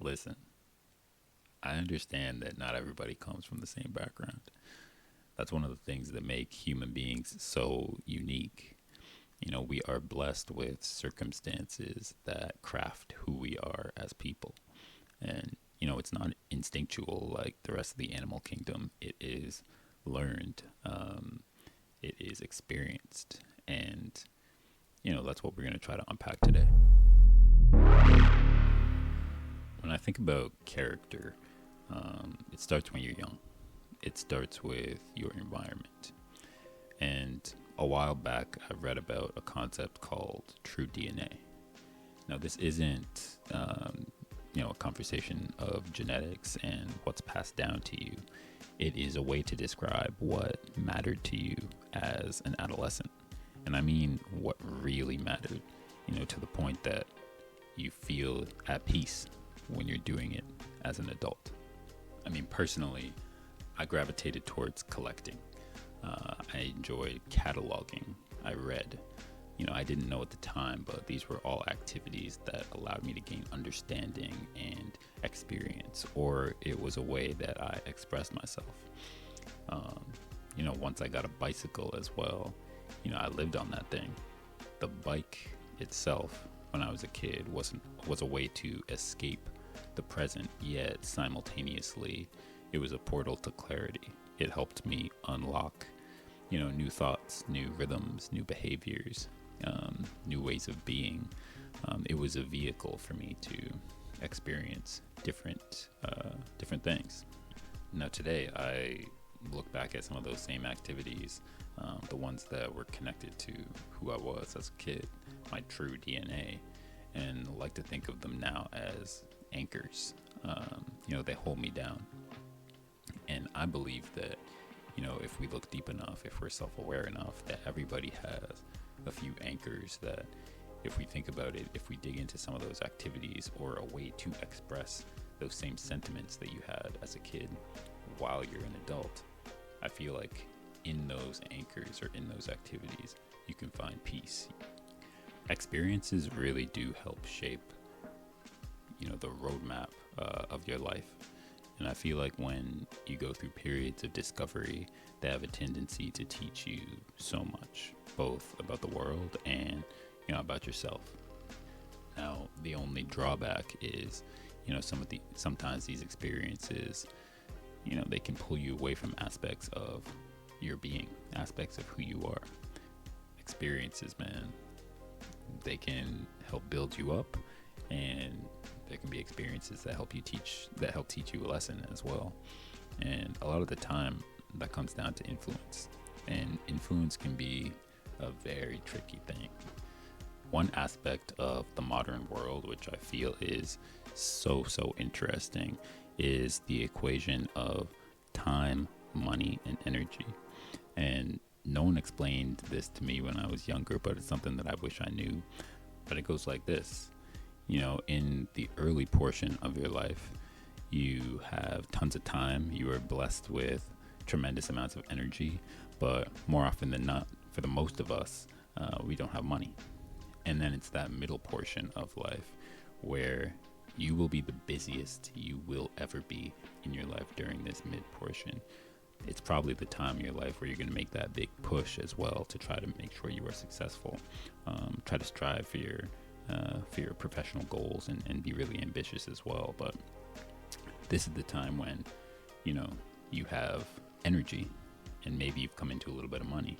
Listen, I understand that not everybody comes from the same background. That's one of the things that make human beings so unique. We are blessed with circumstances that craft who we are as people. And, it's not instinctual like the rest of the animal kingdom. It is learned, it is experienced. And, that's what we're going to try to unpack today. When I think about character, it starts when you're young. It starts with your environment. And a while back, I read about a concept called true DNA. Now, this isn't, a conversation of genetics and what's passed down to you. It is a way to describe what mattered to you as an adolescent. And I mean what really mattered, to the point that you feel at peace when you're doing it as an adult. I mean, personally, I gravitated towards collecting. I enjoyed cataloging. I read. I didn't know at the time, but these were all activities that allowed me to gain understanding and experience, or it was a way that I expressed myself. Once I got a bicycle as well, I lived on that thing. The bike itself, when I was a kid, was a way to escape the present, yet simultaneously, it was a portal to clarity. It helped me unlock, new thoughts, new rhythms, new behaviors, new ways of being. It was a vehicle for me to experience different things. Now today, I look back at some of those same activities, the ones that were connected to who I was as a kid, my true DNA, and like to think of them now as anchors. They hold me down. And I believe that, if we look deep enough, if we're self-aware enough, that everybody has a few anchors that, if we think about it, if we dig into some of those activities or a way to express those same sentiments that you had as a kid while you're an adult, I feel like in those anchors or in those activities, you can find peace. Experiences really do help shape, the roadmap of your life. And I feel like when you go through periods of discovery, they have a tendency to teach you so much, both about the world and, about yourself. Now, the only drawback is, sometimes these experiences, they can pull you away from aspects of your being, aspects of who you are. Experiences, man, they can help build you up, and there can be experiences that help teach you a lesson as well. And a lot of the time that comes down to influence, and influence can be a very tricky thing. One aspect of the modern world, which I feel is so interesting, is the equation of time, money, and energy. And no one explained this to me when I was younger, but it's something that I wish I knew. But it goes like this. In the early portion of your life, you have tons of time. You are blessed with tremendous amounts of energy, but more often than not, for the most of us, we don't have money. And then it's that middle portion of life where you will be the busiest you will ever be in your life during this mid portion. It's probably the time in your life where you're going to make that big push as well to try to make sure you are successful. Try to strive for your professional goals and be really ambitious as well. But this is the time when, you have energy and maybe you've come into a little bit of money,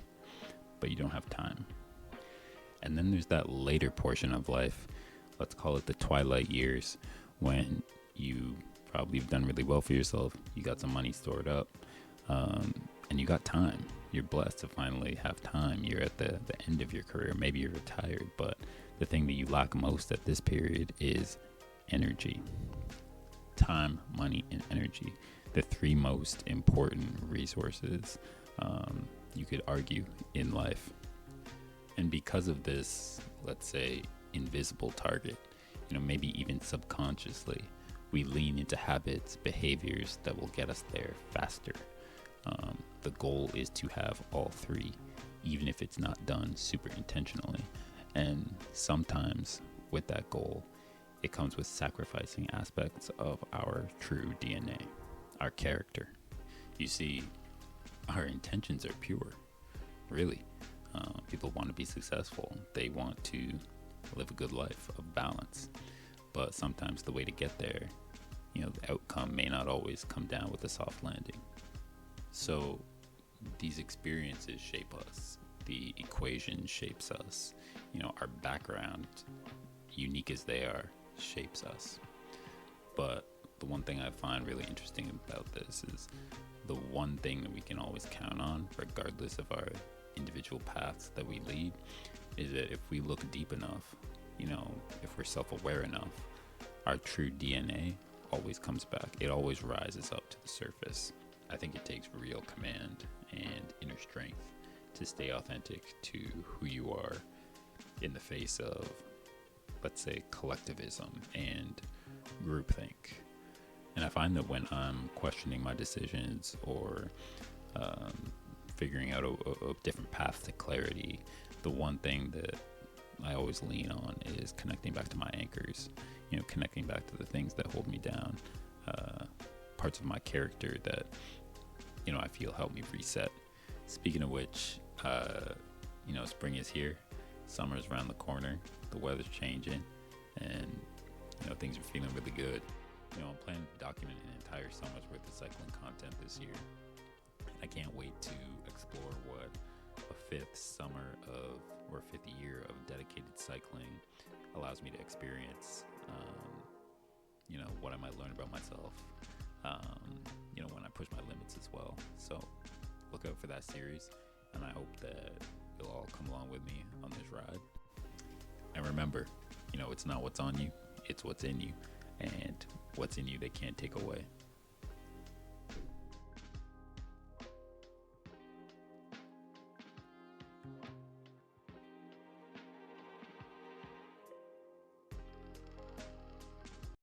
but you don't have time. And then there's that later portion of life, let's call it the twilight years, when you probably have done really well for yourself. You got some money stored up, and you got time. You're blessed to finally have time. You're at the end of your career. Maybe you're retired, but the thing that you lack most at this period is energy. Time, money, and energy. The three most important resources, you could argue, in life. And because of this, let's say, invisible target, maybe even subconsciously, we lean into habits, behaviors that will get us there faster. The goal is to have all three, even if it's not done super intentionally. And sometimes with that goal, it comes with sacrificing aspects of our true DNA, our character. You see, our intentions are pure, really. People want to be successful. They want to live a good life of balance. But sometimes the way to get there, the outcome may not always come down with a soft landing. So these experiences shape us. The equation shapes us. Our background, unique as they are, shapes us. But the one thing I find really interesting about this is the one thing that we can always count on, regardless of our individual paths that we lead, is that if we look deep enough, if we're self-aware enough, our true DNA always comes back. It always rises up to the surface. I think it takes real command and inner strength to stay authentic to who you are in the face of, let's say, collectivism and groupthink. And I find that when I'm questioning my decisions or figuring out a different path to clarity, the one thing that I always lean on is connecting back to my anchors, connecting back to the things that hold me down, parts of my character that, I feel help me reset. Speaking of which, spring is here, summer's around the corner, the weather's changing, and, things are feeling really good. I'm planning to document an entire summer's worth of cycling content this year. I can't wait to explore what a fifth year of dedicated cycling allows me to experience. What I might learn about myself, when I push my limits as well. So look out for that series, and I hope that you'll all come along with me on this ride. And remember, it's not what's on you, it's what's in you, and what's in you they can't take away.